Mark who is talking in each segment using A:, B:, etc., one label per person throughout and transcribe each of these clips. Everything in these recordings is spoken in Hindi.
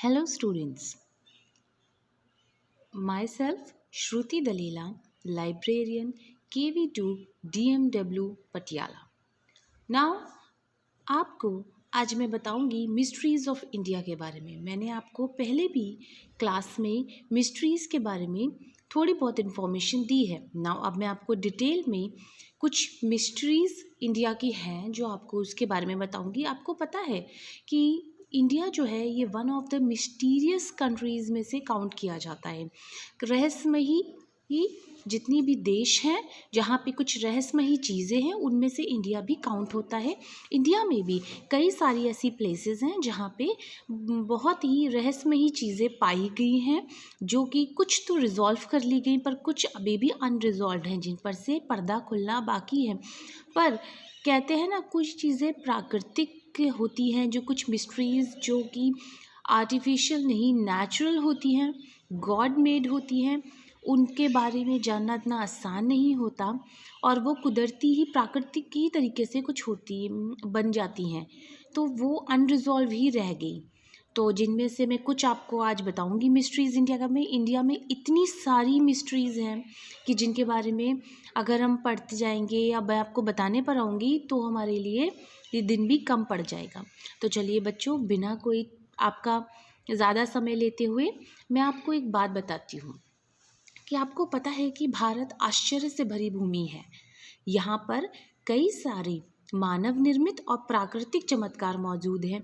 A: Hello students, myself Shruti Dalila, librarian KV2 DMW Patiala. Now आपको आज मैं बताऊंगी मिस्ट्रीज़ ऑफ इंडिया के बारे में। मैंने आपको पहले भी क्लास में मिस्ट्रीज़ के बारे में थोड़ी बहुत इन्फॉर्मेशन दी है। नाउ अब मैं आपको डिटेल में कुछ मिस्ट्रीज़ इंडिया की हैं जो आपको उसके बारे में बताऊंगी। आपको पता है कि इंडिया जो है ये one of the mysterious countries में से काउंट किया जाता है। रहस्यमयी ही जितनी भी देश हैं जहाँ पे कुछ रहस्यमयी चीज़ें हैं उनमें से इंडिया भी काउंट होता है। इंडिया में भी कई सारी ऐसी प्लेसेस हैं जहाँ पे बहुत ही रहस्यमयी चीज़ें पाई गई हैं जो कि कुछ तो रिजॉल्व कर ली गई पर कुछ अभी भी अनरिजॉल्व हैं जिन पर से पर्दा खुलना बाकी है। पर कहते हैं ना कुछ चीज़ें प्राकृतिक होती हैं, जो कुछ मिस्ट्रीज़ जो कि आर्टिफिशियल नहीं नेचुरल होती हैं, गॉड मेड होती हैं, उनके बारे में जानना इतना आसान नहीं होता और वो कुदरती ही प्राकृतिक ही तरीके से कुछ होती बन जाती हैं, तो वो अनरिजॉल्व ही रह गई। तो जिनमें से मैं कुछ आपको आज बताऊंगी मिस्ट्रीज़ इंडिया में इतनी सारी मिस्ट्रीज़ हैं कि जिनके बारे में अगर हम पढ़ते जाएंगे या मैं आपको बताने पर आऊँगी तो हमारे लिए ये दिन भी कम पड़ जाएगा। तो चलिए बच्चों, बिना कोई आपका ज़्यादा समय लेते हुए मैं आपको एक बात बताती हूँ कि आपको पता है कि भारत आश्चर्य से भरी भूमि है। यहाँ पर कई सारे मानव निर्मित और प्राकृतिक चमत्कार मौजूद हैं।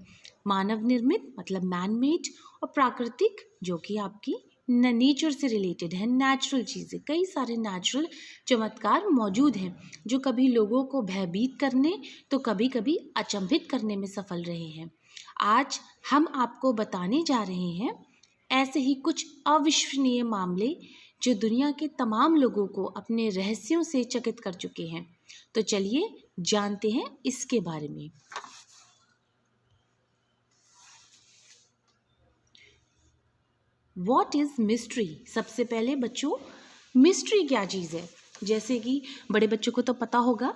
A: मानव निर्मित मतलब मैन मेड और प्राकृतिक जो कि आपकी नेचर से रिलेटेड है, नेचुरल चीज़ें, कई सारे नेचुरल चमत्कार मौजूद हैं जो कभी लोगों को भयभीत करने तो कभी कभी अचंभित करने में सफल रहे हैं। आज हम आपको बताने जा रहे हैं ऐसे ही कुछ अविश्वसनीय मामले जो दुनिया के तमाम लोगों को अपने रहस्यों से चकित कर चुके हैं। तो चलिए जानते हैं इसके बारे में। What is mystery? सबसे पहले बच्चों, मिस्ट्री क्या चीज़ है? जैसे कि बड़े बच्चों को तो पता होगा,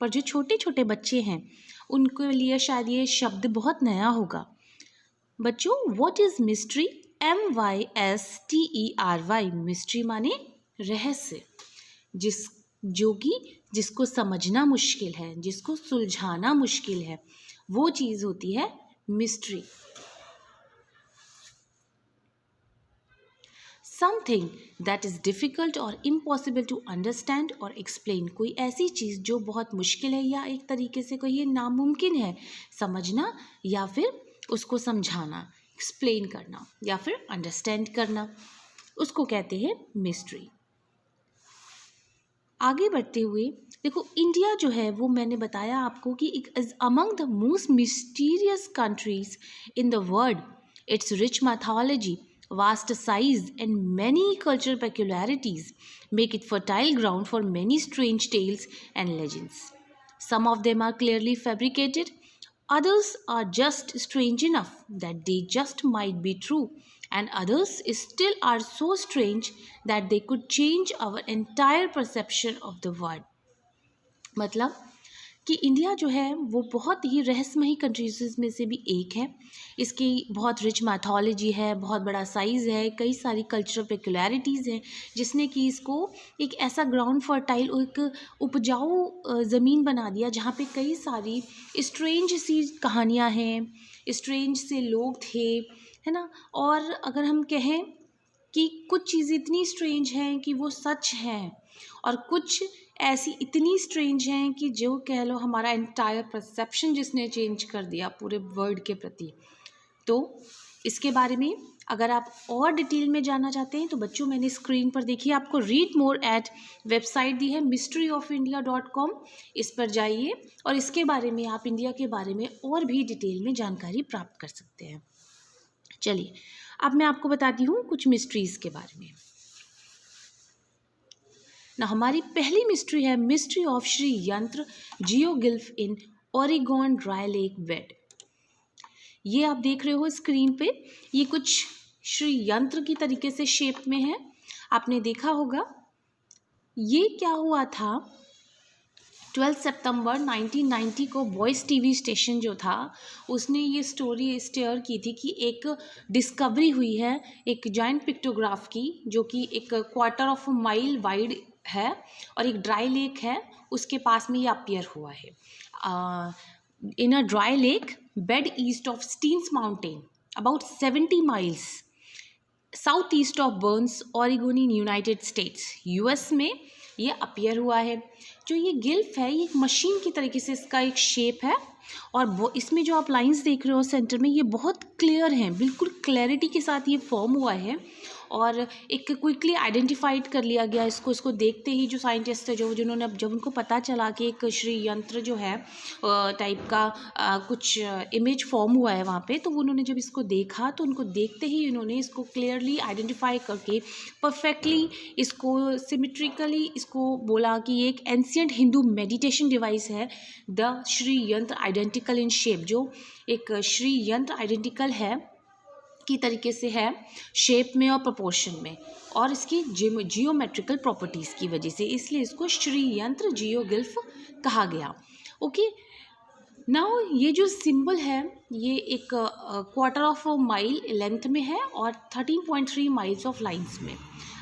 A: पर जो छोटे छोटे बच्चे हैं उनके लिए शायद ये शब्द बहुत नया होगा। बच्चों, what is mystery? MYSTERY। Mystery माने रहस्य, जिसको समझना मुश्किल है, जिसको सुलझाना मुश्किल है, वो चीज़ होती है mystery. Something that is difficult और इम्पॉसिबल टू अंडरस्टैंड और एक्सप्लेन। कोई ऐसी चीज़ जो बहुत मुश्किल है या एक तरीके से कहिए नामुमकिन है समझना या फिर उसको समझाना, एक्सप्लेन करना या फिर अंडरस्टैंड करना, उसको कहते हैं मिस्ट्री। आगे बढ़ते हुए देखो, इंडिया जो है वो मैंने बताया आपको कि is among the most mysterious countries in the world. It's rich mythology, vast size and many cultural peculiarities make it fertile ground for many strange tales and legends. Some of them are clearly fabricated, others are just strange enough that they just might be true, and others still are so strange that they could change our entire perception of the world. मतलब कि इंडिया जो है वो बहुत ही रहस्यमयी कंट्रीज में से भी एक है। इसकी बहुत रिच मैथोलॉजी है, बहुत बड़ा साइज़ है, कई सारी कल्चरल पेक्युलरिटीज़ हैं जिसने कि इसको एक ऐसा ग्राउंड फर्टाइल, एक उपजाऊ ज़मीन बना दिया जहाँ पे कई सारी स्ट्रेंज सी कहानियाँ हैं, स्ट्रेंज से लोग थे, है ना। और अगर हम कहें कि कुछ चीज़ें इतनी स्ट्रेंज हैं कि वो सच हैं और कुछ ऐसी इतनी स्ट्रेंज हैं कि जो कह लो हमारा एंटायर परसेप्शन जिसने चेंज कर दिया पूरे वर्ल्ड के प्रति। तो इसके बारे में अगर आप और डिटेल में जानना चाहते हैं तो बच्चों, मैंने स्क्रीन पर देखिए आपको रीड मोर एट वेबसाइट दी है mysteryofindia.com। इस पर जाइए और इसके बारे में आप इंडिया के बारे में और भी डिटेल में जानकारी प्राप्त कर सकते हैं। चलिए अब मैं आपको बताती हूँ कुछ मिस्ट्रीज़ के बारे में ना। हमारी पहली मिस्ट्री है मिस्ट्री ऑफ श्री यंत्र जियोगिल्फ इन ओरेगॉन ड्राई लेक वेड। ये आप देख रहे हो स्क्रीन पे, ये कुछ श्री यंत्र की तरीके से शेप में है, आपने देखा होगा। ये क्या हुआ था 12 सितंबर 1990 को वॉइस टीवी स्टेशन जो था उसने ये स्टोरी शेयर की थी कि एक डिस्कवरी हुई है एक जायंट पिक्टोग्राफ की, जो कि एक क्वार्टर ऑफ माइल वाइड है और एक ड्राई लेक है उसके पास में ये अपीयर हुआ है। In a dry lake bed east of Steens Mountain about 70 miles south east of Burns Oregon in United States, US में ये अपीयर हुआ है। जो ये गिल्फ है ये एक मशीन की तरीके से इसका एक शेप है और इसमें जो आप लाइंस देख रहे हो सेंटर में ये बहुत क्लियर हैं, बिल्कुल क्लैरिटी के साथ ये फॉर्म हुआ है और एक क्विकली आइडेंटिफाइड कर लिया गया इसको देखते ही जो साइंटिस्ट थे जिन्होंने जब उनको पता चला कि एक श्री यंत्र जो है टाइप का कुछ इमेज फॉर्म हुआ है वहाँ पे, तो उन्होंने जब इसको देखा तो उनको देखते ही उन्होंने इसको क्लियरली आइडेंटिफाई करके परफेक्टली इसको सिमेट्रिकली इसको बोला कि ये एक एंशियंट हिंदू मेडिटेशन डिवाइस है, द श्री यंत्र आइडेंटिकल इन शेप, जो एक श्री यंत्र आइडेंटिकल है की तरीके से है शेप में और प्रोपोर्शन में और इसकी जियोमेट्रिकल प्रॉपर्टीज़ की वजह से, इसलिए इसको श्री यंत्र जियोगिल्फ कहा गया। ओके, नाउ ये जो सिंबल है ये एक क्वार्टर ऑफ माइल लेंथ में है और 13.3 माइल्स ऑफ लाइंस में,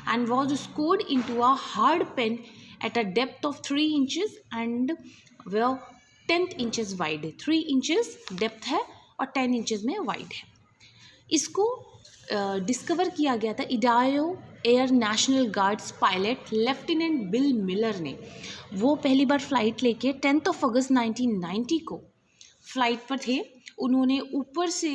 A: and was scored into a hard pen at a depth of 3 inches and वह 10 इंचेस वाइड है। 3 इंचेस डेप्थ है और 10 इंचेस में वाइड है। इसको डिस्कवर किया गया था Idaho Air National Guards pilot lieutenant bill Miller ने। वो पहली बार फ्लाइट लेके 10 अगस्त 1990 को फ्लाइट पर थे। उन्होंने ऊपर से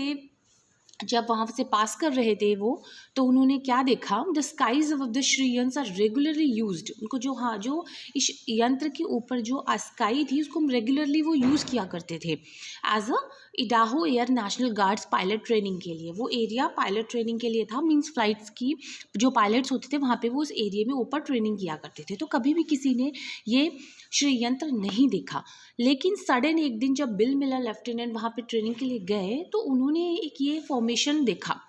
A: जब वहाँ से पास कर रहे थे वो, तो उन्होंने क्या देखा, the skies of the Sri Yantra are regularly used. उनको जो इस यंत्र के ऊपर जो स्काई थी उसको रेगुलरली वो यूज़ किया करते थे as a Idaho Air National Guards pilot training के लिए। वो एरिया पायलट ट्रेनिंग के लिए था, मीन्स फ्लाइट्स की जो पायलट्स होते थे वहाँ पे वो उस एरिया में ऊपर ट्रेनिंग किया करते थे। तो कभी भी किसी ने ये श्री यंत्र नहीं देखा, लेकिन सडन एक दिन जब बिल मिलर लेफ्टिनेंट वहाँ पे ट्रेनिंग के लिए गए तो उन्होंने एक ये फॉर्मेशन देखा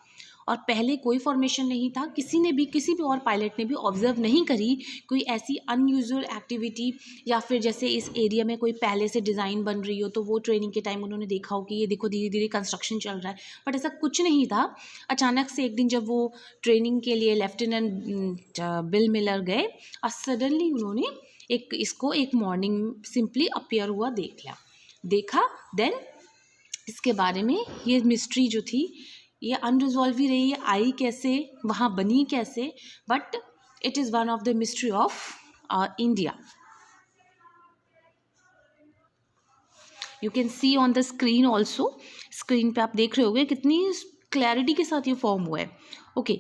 A: और पहले कोई फॉर्मेशन नहीं था, किसी भी और पायलट ने भी ऑब्जर्व नहीं करी कोई ऐसी अनयूजुअल एक्टिविटी, या फिर जैसे इस एरिया में कोई पहले से डिज़ाइन बन रही हो तो वो ट्रेनिंग के टाइम उन्होंने देखा हो कि ये देखो धीरे धीरे कंस्ट्रक्शन चल रहा है, बट ऐसा कुछ नहीं था। अचानक से एक दिन जब वो ट्रेनिंग के लिए लेफ्टिनेंट बिल मिलर गए और सडनली उन्होंने इसको एक मॉर्निंग सिंपली अपीयर हुआ देखा देन इसके बारे में ये मिस्ट्री जो थी ये अनरिजॉल्व ही रही है, आई कैसे, वहाँ बनी कैसे, but it is one of the mystery of India. You can see on the screen also, screen पे आप देख रहे होगे कितनी क्लैरिटी के साथ ये फॉर्म हुआ है। ओके,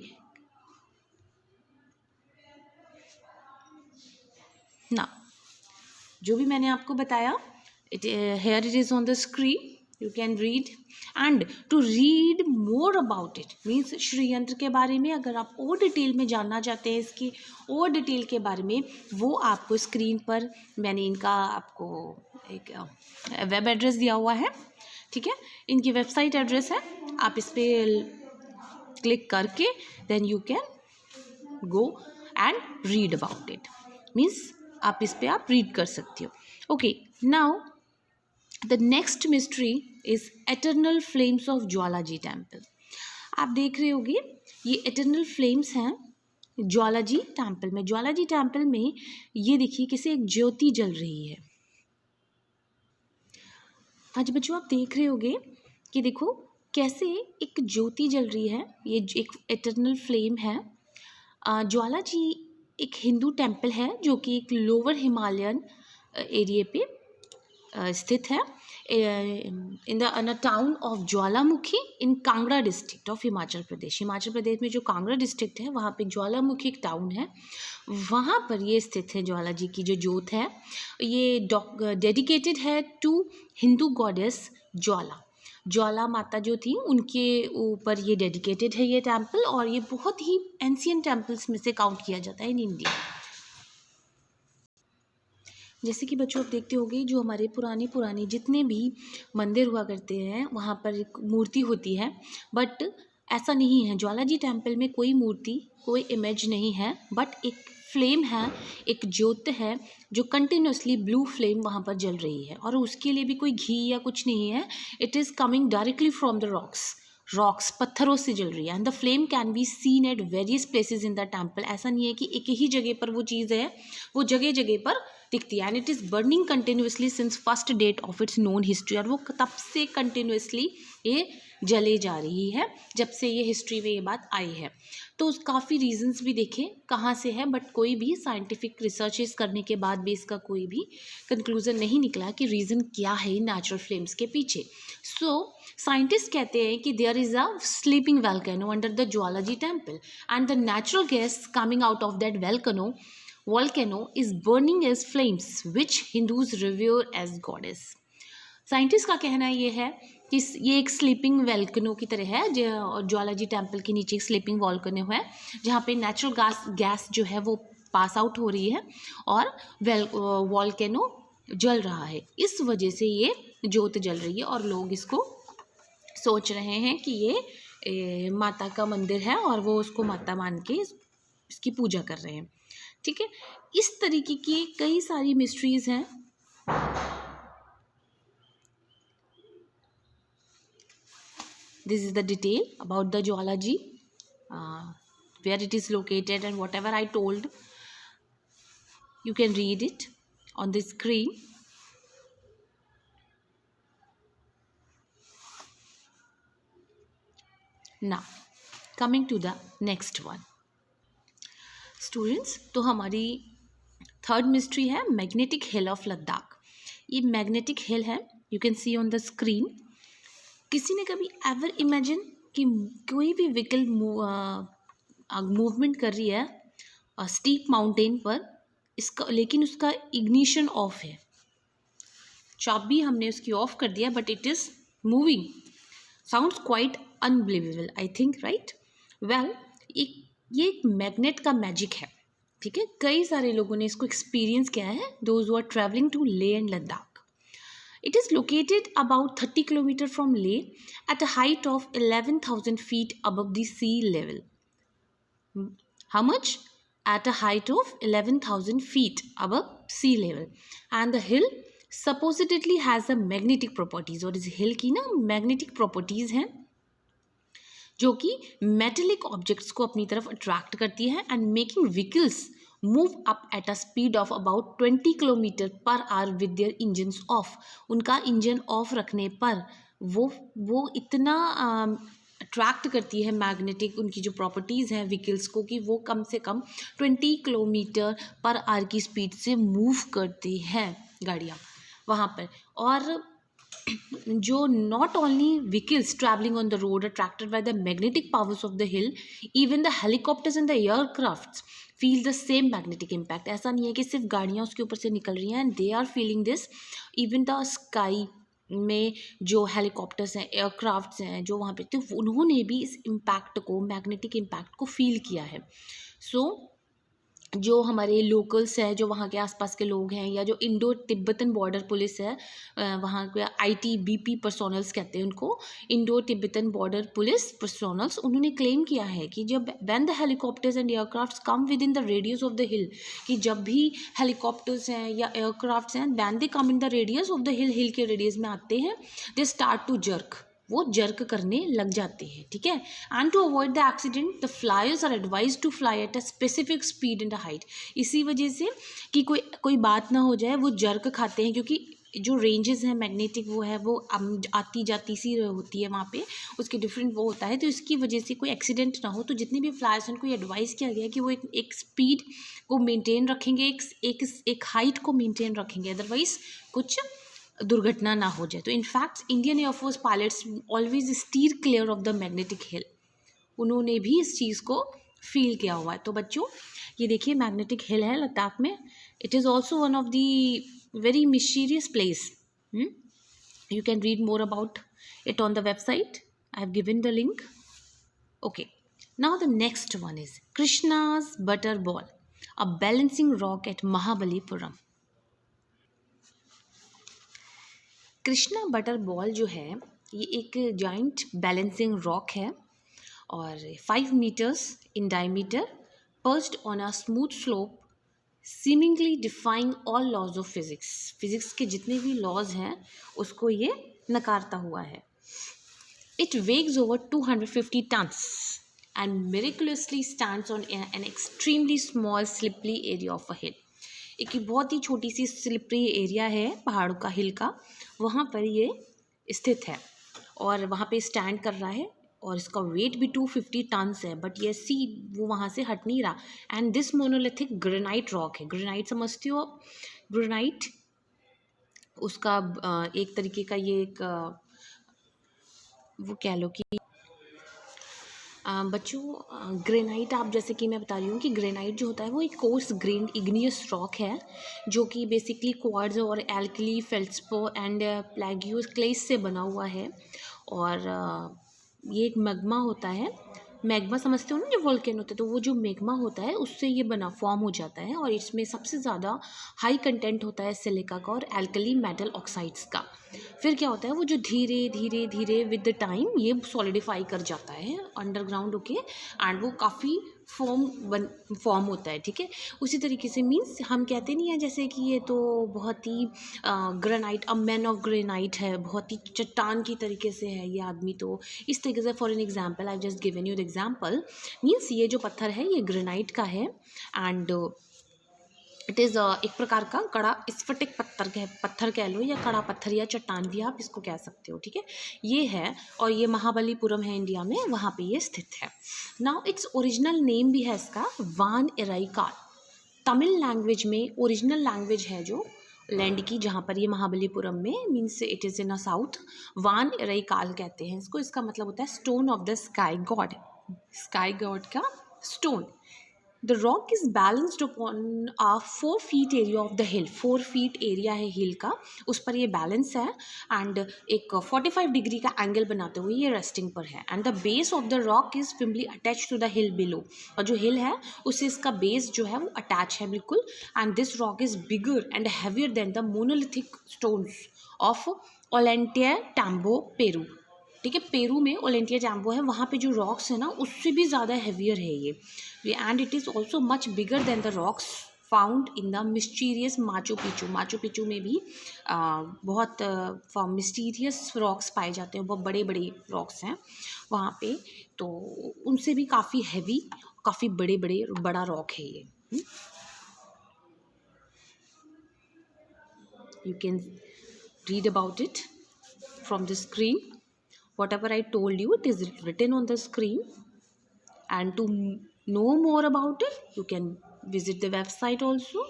A: ना जो भी मैंने आपको बताया here it is on the screen, you can read, and to read more about it means Shri यंत्र के बारे में अगर आप और डिटेल में जानना चाहते हैं इसकी और डिटेल के बारे में, वो आपको स्क्रीन पर मैंने इनका आपको एक वेब एड्रेस दिया हुआ है, ठीक है, इनकी वेबसाइट एड्रेस है, आप इस पर क्लिक करके then you can go and read about it, means आप इस पर आप रीड कर सकते हो। Okay, now the next mystery is eternal flames of Jwalaji temple. आप देख रहे होगे ये एटर्नल फ्लेम्स हैं ज्वालाजी टेम्पल में। ज्वालाजी टेम्पल में ये देखिए किसी एक ज्योति जल रही है। आज बच्चों आप देख रहे होगे कि देखो कैसे एक ज्योति जल रही है, ये एक एटर्नल फ्लेम है। ज्वालाजी एक हिंदू टेम्पल है जो कि एक लोअर हिमालयन एरिया पे स्थित है in the town of Jwalamukhi in Kangra district of Himachal Pradesh. Himachal Pradesh में जो कांगड़ा डिस्ट्रिक्ट है वहाँ पे ज्वालामुखी एक टाउन है, वहाँ पर ये स्थित है। ज्वालाजी की जो ज्योत है ये डेडिकेटेड है टू हिंदू गॉडेस ज्वाला माता जो थी उनके ऊपर ये डेडिकेटेड है ये टेम्पल, और ये बहुत ही एंशियंट टेम्पल्स में से काउंट किया जाता है इन इंडिया। जैसे कि बच्चों आप देखते होंगे जो हमारे पुराने जितने भी मंदिर हुआ करते हैं वहाँ पर एक मूर्ति होती है, बट ऐसा नहीं है। ज्वालाजी टेम्पल में कोई मूर्ति कोई इमेज नहीं है, बट एक फ्लेम है, एक ज्योत है जो कंटिन्यूसली ब्लू फ्लेम वहाँ पर जल रही है, और उसके लिए भी कोई घी या कुछ नहीं है. It is coming directly from the rocks पत्थरों से जल रही है. And the flame can be seen at various places in the temple. ऐसा नहीं है कि एक ही जगह पर वो चीज़ है, वो जगह जगह पर दिखती है. And it is burning continuously since first date of its known history. और वो तब से कंटिन्यूसली ये जले जा रही है जब से ये हिस्ट्री में ये बात आई है. तो काफ़ी रीजंस भी देखें कहाँ से है, बट कोई भी साइंटिफिक रिसर्चेस करने के बाद भी इसका कोई भी कंक्लूजन नहीं निकला कि रीज़न क्या है नेचुरल फ्लेम्स के पीछे. सो साइंटिस्ट कहते हैं कि there is a sleeping volcano under the Jwalaji temple, and the natural gas coming out of that volcano is burning as flames which Hindus revere as goddess. Scientist का कहना ये है कि ये एक स्लीपिंग वोल्केनो की तरह है. ज्वालाजी टेम्पल के नीचे एक स्लीपिंग वोल्केनो है जहाँ पे नेचुरल गैस जो है वो पास आउट हो रही है और वोल्केनो जल रहा है. इस वजह से ये ज्योत जल रही है और लोग इसको सोच रहे हैं कि ये माता का मंदिर है और वो उसको माता मान के इसकी पूजा कर रहे हैं. ठीक है, इस तरीके की कई सारी मिस्ट्रीज हैं. This is the detail about the Jwalaji, where it is located and whatever I told, you can read it on the screen. Now coming to the next one students. तो हमारी थर्ड मिस्ट्री है मैग्नेटिक हिल ऑफ लद्दाख. ये मैग्नेटिक हिल है, you can see on the screen. किसी ने कभी एवर इमेजिन कि कोई भी व्हीकल मूवमेंट कर रही है स्टीप माउंटेन पर, इसका लेकिन उसका इग्निशन ऑफ है, चाबी हमने उसकी ऑफ कर दिया but it is moving. Sounds quite unbelievable I think, right? Well, ये एक मैग्नेट का मैजिक है. ठीक है, कई सारे लोगों ने इसको एक्सपीरियंस किया है, those who are travelling to Leh and Ladakh. It is located about 30 kilometre from Leh at a height of 11,000 feet above the sea level. How much? At a height of 11,000 feet above sea level. And the hill supposedly has a magnetic properties. और इस हिल की ना मैग्नेटिक प्रॉपर्टीज़ हैं जो कि मेटेलिक ऑब्जेक्ट्स को अपनी तरफ अट्रैक्ट करती है and making vehicles move up at a speed of about 20 kilometre per hour with their engines of. उनका इंजन ऑफ रखने पर वो इतना अट्रैक्ट करती है मैग्नेटिक उनकी जो प्रॉपर्टीज़ हैं व्हीकल्स को कि वो कम से कम 20 किलोमीटर पर आवर की स्पीड से मूव करती हैं गाड़ियाँ वहाँ पर. और जो not only vehicles traveling on the road attracted by the magnetic powers of the hill, even the helicopters and the aircrafts feel the same magnetic impact. ऐसा नहीं है कि सिर्फ गाड़ियाँ उसके ऊपर से निकल रही हैं, and they are feeling this. Even the sky में जो हेलीकॉप्टर्स हैं, एयरक्राफ्ट्स हैं जो वहाँ पे थे, उन्होंने भी इस इम्पैक्ट को, मैग्नेटिक इम्पैक्ट को फील किया है. सो जो हमारे लोकल्स हैं, जो वहाँ के आसपास के लोग हैं, या जो इंडो तिब्बतन बॉर्डर पुलिस है, वहाँ के ITBP पर्सोनल्स कहते हैं उनको, Indo Tibetan border police personnels, उन्होंने क्लेम किया है कि जब when the helicopters and aircrafts come within the radius of the hill, कि जब भी हेलीकॉप्टर्स हैं या एयरक्राफ्ट्स हैं, when they come in the radius of the hill के रेडियस में आते हैं, दे स्टार्ट टू जर्क, वो जर्क करने लग जाते हैं. ठीक है, and to avoid the accident the flyers are advise to fly at a specific speed and height. इसी वजह से कि कोई बात ना हो जाए, वो जर्क खाते हैं, क्योंकि जो रेंजेस हैं मैग्नेटिक वो है, वो आती जाती सी होती है वहाँ पे, उसके डिफरेंट वो होता है, तो इसकी वजह से कोई एक्सीडेंट ना हो. तो जितने भी फ्लायर्स हैं उनको एडवाइस किया गया है कि वो एक स्पीड को मेनटेन रखेंगे, एक हाइट को मेनटेन रखेंगे, अदरवाइज कुछ दुर्घटना ना हो जाए. तो in fact Indian Air Force pilots always steer clear of the magnetic hill. उन्होंने भी इस चीज़ को फील किया हुआ है. तो बच्चों, ये देखिए मैग्नेटिक हिल है लद्दाख में. It is also one of the very mysterious place. You can read more about it on the website. I have given the link. Okay, now the next one is Krishna's butter ball, a balancing rock at Mahabalipuram. Krishna butter ball जो है, ये एक जॉइंट बैलेंसिंग रॉक है और 5 meters in diameter, perched on a smooth slope seemingly defying all laws of physics, physics के जितने भी लॉज हैं उसको ये नकारता हुआ है। It weighs over 250 tons and miraculously stands on an extremely small slippery area of a hill। एक बहुत ही छोटी सी स्लिपरी एरिया है पहाड़ों का, हिल का, वहाँ पर ये स्थित है और वहाँ पे स्टैंड कर रहा है और इसका वेट भी 250 टन्स है। बट ये सी वो वहाँ से हट नहीं रहा। And this monolithic granite rock है। ग्रेनाइट समझते हो? ग्रेनाइट उसका एक तरीके का ये एक वो कह लो कि बच्चों ग्रेनाइट, आप जैसे कि मैं बता रही हूँ कि ग्रेनाइट जो होता है वो एक कोर्स ग्रेन्ड इग्नियस रॉक है जो कि बेसिकली क्वार्ट्ज और एल्कली फेल्ड्स्पो एंड प्लैगियोस क्लेस से बना हुआ है। और ये एक मैग्मा होता है। मैग्मा समझते हो ना, जो वोल्केनो होता है, तो वो जो मैग्मा होता है उससे ये बना फॉर्म हो जाता है और इसमें सबसे ज़्यादा हाई कंटेंट होता है सिलिका का और एल्कली मेटल ऑक्साइड्स का। फिर क्या होता है, वो जो धीरे धीरे धीरे विद द टाइम ये सॉलिडिफाई कर जाता है अंडरग्राउंड होके एंड वो काफ़ी फॉर्म होता है। ठीक है, उसी तरीके से मीन्स हम कहते नहीं है जैसे कि ये तो बहुत ही granite, a man of granite है, बहुत ही चट्टान की तरीके से है ये आदमी। तो इस तरीके से for an example I just given you the example, means ये जो पत्थर है ये ग्रेनाइट का है एंड इट इज़ एक प्रकार का कड़ा स्फटिक पत्थर कह लो या कड़ा पत्थर या चट्टान भी आप इसको कह सकते हो। ठीक है, ये है और ये महाबलीपुरम है इंडिया में, वहाँ पे ये स्थित है। नाउ इट्स ओरिजिनल नेम भी है इसका वान इराइकाल। तमिल लैंग्वेज में ओरिजिनल लैंग्वेज है जो लैंड की, जहाँ पर ये महाबलीपुरम में means it is in a south, Vaan Iraikal कहते हैं इसको। इसका मतलब होता है stone of the sky god, sky god का stone. The rock is balanced upon a 4 feet area of the hill। 4 feet area है हिल का, उस पर ये बैलेंस है एंड एक 45 डिग्री का एंगल बनाते हुए ये रेस्टिंग पर है। And the base of the rock is firmly attach to the hill below, और जो हिल है उससे इसका बेस जो है वो अटैच है बिल्कुल। And this rock is bigger and heavier than the monolithic stones of Ollantaytambo Peru. ठीक है, पेरू में ओलेंटिया जैम्बो है, वहाँ पे जो रॉक्स है ना उससे भी ज़्यादा हैवियर है ये। And it is also much bigger than the rocks found in the mysterious Machu Picchu. Machu Picchu में भी बहुत मिस्टीरियस रॉक्स पाए जाते हैं, बहुत बड़े बड़े रॉक्स हैं वहाँ पे, तो उनसे भी काफ़ी हैवी, काफ़ी बड़ा रॉक है ये। You can read about it from the screen. Whatever I told you, it is written on the screen, and to know more about it, you can visit the website also.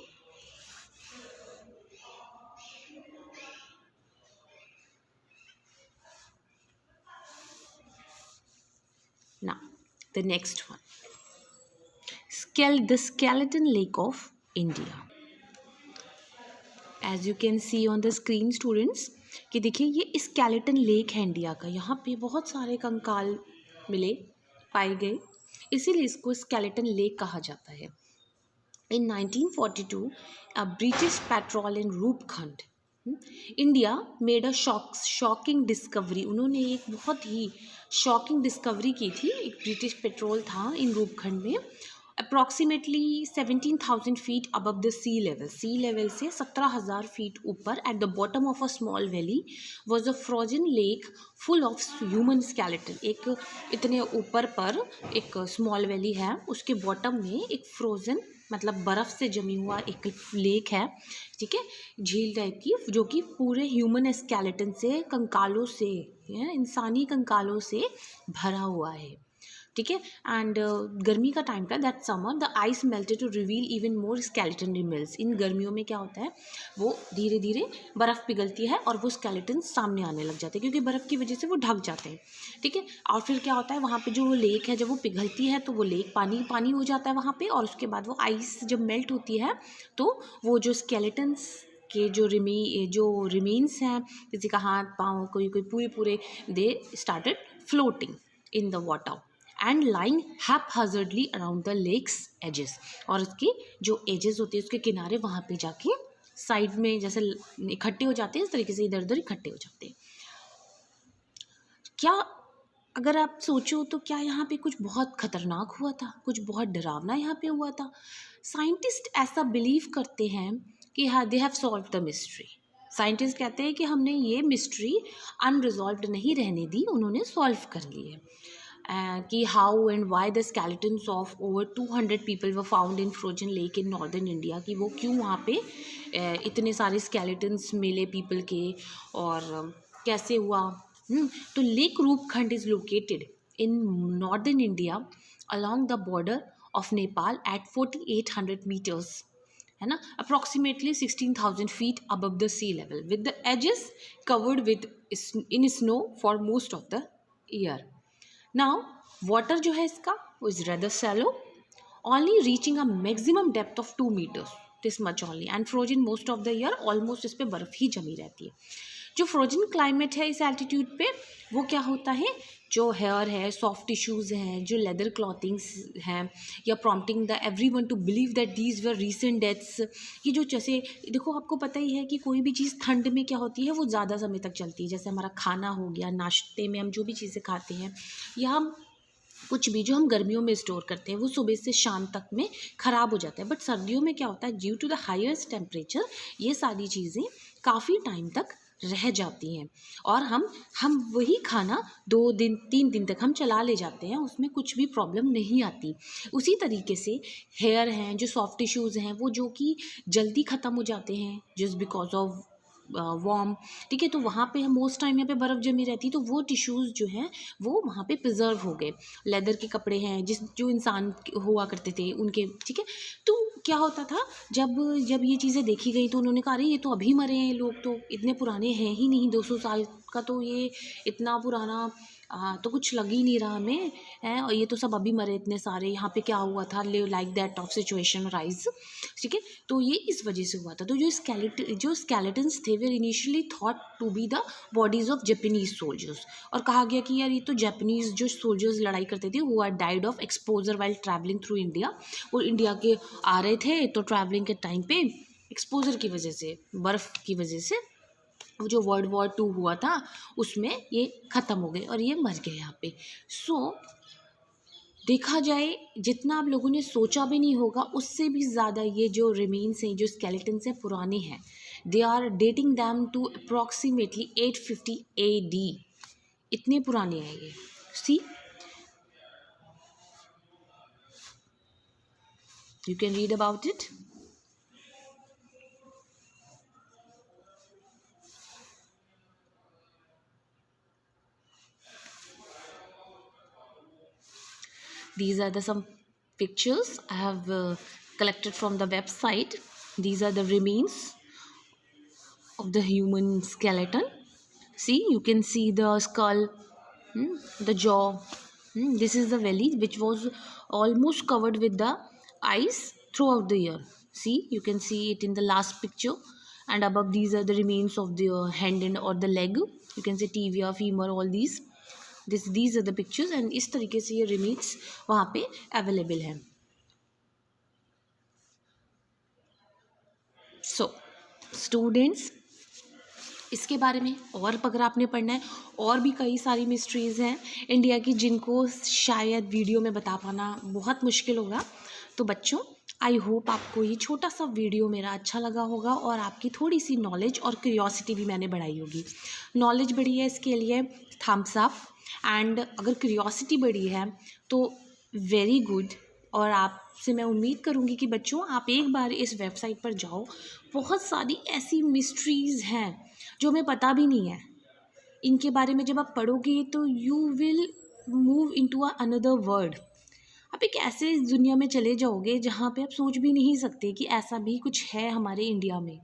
A: Now, the next one, the Skeleton Lake of India. As you can see on the screen, students, कि देखिए ये स्केलेटन लेक है इंडिया का। यहाँ पे बहुत सारे कंकाल मिले, पाए गए, इसीलिए इसको स्केलेटन लेक कहा जाता है। In 1942, a British patrol in Roopkhand, India made a shocking discovery. उन्होंने एक बहुत ही शॉकिंग डिस्कवरी की थी। एक ब्रिटिश पेट्रोल था इन रूपखंड में, approximately 17,000 feet above the sea level से 17,000 फीट ऊपर। At the bottom of a small valley was a frozen lake full of human skeleton. एक इतने ऊपर पर एक स्मॉल वैली है, उसके बॉटम में एक फ्रोजन मतलब बर्फ़ से जमी हुआ एक लेक है। ठीक है, झील टाइप की, जो कि पूरे ह्यूमन स्केलेटन से, कंकालों से, इंसानी कंकालों से भरा हुआ है। ठीक है, एंड गर्मी का टाइम था, that summer the ice melted to reveal even more skeleton remains. इन गर्मियों में क्या होता है, वो धीरे धीरे बर्फ़ पिघलती है और वो स्केलेटन सामने आने लग जाते हैं, क्योंकि बर्फ़ की वजह से वो ढक जाते हैं। ठीक है, और फिर क्या होता है, वहाँ पे जो लेक है जब वो पिघलती है तो वो लेक पानी पानी हो जाता है वहाँ पे, और उसके बाद वो आइस जब मेल्ट होती है तो वो जो स्केलेटन्स के जो रिमेन्स हैं, किसी का हाथ पाँव, कोई पूरे they started floating in the water and lying haphazardly around the lake's edges. और उसकी जो एजेस होती है उसके किनारे, वहाँ पे जाके साइड में जैसे इकट्ठे हो जाते हैं, इस तरीके से इधर उधर इकट्ठे हो जाते हैं। क्या अगर आप सोचो तो क्या यहाँ पे कुछ बहुत खतरनाक हुआ था, कुछ बहुत डरावना यहाँ पे हुआ था? साइंटिस्ट ऐसा बिलीव करते हैं कि हाँ, they have solve the mystery. Scientist कहते हैं कि हमने ये मिस्ट्री अनरिजॉल्व्ड नहीं रहने दी, उन्होंने सॉल्व कर ली है। कि how and why the skeletons of over 200 people were found in frozen lake in northern India, कि वो क्यों वहाँ पे इतने सारे स्केलेटन्स मिले पीपल के, और कैसे हुआ। तो lake Roopkund is located in northern India along the border of Nepal at 4800 meters, है ना, approximately 16,000 feet above the sea level, with the edges covered with in snow for most of the year. Now water जो है इसका वो is rather shallow, only reaching a maximum depth of 2 meters, this much only, and frozen most of the year, almost इस पे बर्फ़ ही जमी रहती है। जो फ्रोजन क्लाइमेट है इस एल्टीट्यूड पे, वो क्या होता है, जो हेयर है, सॉफ्ट टिश्यूज़ हैं, जो लेदर क्लॉथिंग्स हैं, या prompting the everyone to believe that these were recent deaths. कि जो जैसे देखो, आपको पता ही है कि कोई भी चीज़ ठंड में क्या होती है, वो ज़्यादा समय तक चलती है। जैसे हमारा खाना हो गया, नाश्ते में हम जो भी चीज़ें खाते हैं, या हम कुछ भी जो हम गर्मियों में स्टोर करते हैं, वो सुबह से शाम तक में ख़राब हो जाता है। बट सर्दियों में क्या होता है, due to the highest temperature, ये सारी चीज़ें काफ़ी टाइम तक रह जाती हैं, और हम वही खाना 2 दिन 3 दिन तक हम चला ले जाते हैं, उसमें कुछ भी प्रॉब्लम नहीं आती। उसी तरीके से हेयर हैं, जो सॉफ्ट टिश्यूज़ हैं, वो जो कि जल्दी ख़त्म हो जाते हैं जस्ट बिकॉज ऑफ वार्म, ठीक है। तो वहाँ पे मोस्ट टाइम यहाँ पे बर्फ़ जमी रहती है, तो वो टिश्यूज़ जो हैं वो वहाँ पे प्रिजर्व हो गए। लेदर के कपड़े हैं जो इंसान हुआ करते थे उनके, ठीक है। तो क्या होता था, जब जब ये चीज़ें देखी गई तो उन्होंने कहा, अरे ये तो अभी मरे हैं लोग, तो इतने पुराने हैं ही नहीं, 200 साल का तो ये इतना पुराना तो कुछ लग ही नहीं रहा हमें है, और ये तो सब अभी मरे इतने सारे, यहाँ पे क्या हुआ था, like that of situation rise, ठीक है। तो ये इस वजह से हुआ था। तो जो स्केलेटन्स थे वे initially thought to be the bodies of Japanese soldiers, और कहा गया कि यार ये तो जापानीज जो सोल्जर्स लड़ाई करते थे, वो are died of exposure while travelling through India. वो इंडिया के आ रहे थे, तो ट्रैवलिंग के टाइम पे एक्सपोजर की वजह से, बर्फ़ की वजह से, जो वर्ल्ड वॉर 2 हुआ था उसमें ये ख़त्म हो गए और ये मर गए यहाँ पे। सो देखा जाए, जितना आप लोगों ने सोचा भी नहीं होगा, उससे भी ज़्यादा ये जो रिमेन्स हैं, जो स्केलेटन्स हैं, पुराने हैं। They are dating them to approximately 850 AD, इतने पुराने हैं ये। See, you can read about it. These are the some pictures I have collected from the website. These are the remains of the human skeleton. See, you can see the skull, the jaw. This is the belly, which was almost covered with the ice throughout the year. See, you can see it in the last picture. And above, these are the remains of the hand and or the leg. You can see tibia, femur, all these. These are the pictures, and इस तरीके से ये remains वहाँ पे available हैं। So students, इसके बारे में और अगर आपने पढ़ना है, और भी कई सारी मिस्ट्रीज़ हैं इंडिया की, जिनको शायद वीडियो में बता पाना बहुत मुश्किल होगा। तो बच्चों, आई होप आपको ये छोटा सा वीडियो मेरा अच्छा लगा होगा, और आपकी थोड़ी सी नॉलेज और क्यूरियोसिटी भी मैंने बढ़ाई होगी। नॉलेज बढ़ी है, इसके लिए थम्स अप, एंड अगर क्यूरियोसिटी बढ़ी है तो वेरी गुड। और आपसे मैं उम्मीद करूँगी कि बच्चों, आप एक बार इस वेबसाइट पर जाओ। बहुत सारी ऐसी मिस्ट्रीज़ हैं जो हमें पता भी नहीं है। इनके बारे में जब आप पढ़ोगे तो you will move into another world. आप एक ऐसे दुनिया में चले जाओगे जहाँ पे आप सोच भी नहीं सकते कि ऐसा भी कुछ है हमारे इंडिया में।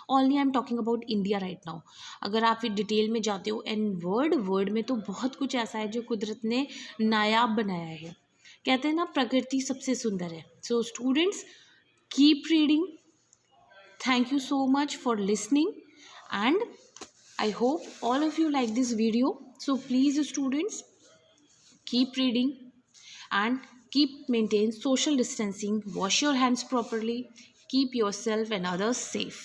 A: Only I am talking about India right now. अगर आप फिर डिटेल में जाते हो, एंड वर्ल्ड में तो बहुत कुछ ऐसा है जो कुदरत ने नायाब बनाया है। कहते हैं ना, प्रकृति सबसे सुंदर है। So students, keep reading. Thank you so much for listening, and I hope all of you like this video. So please students, keep reading and keep maintain social distancing, wash your hands properly, keep yourself and others safe.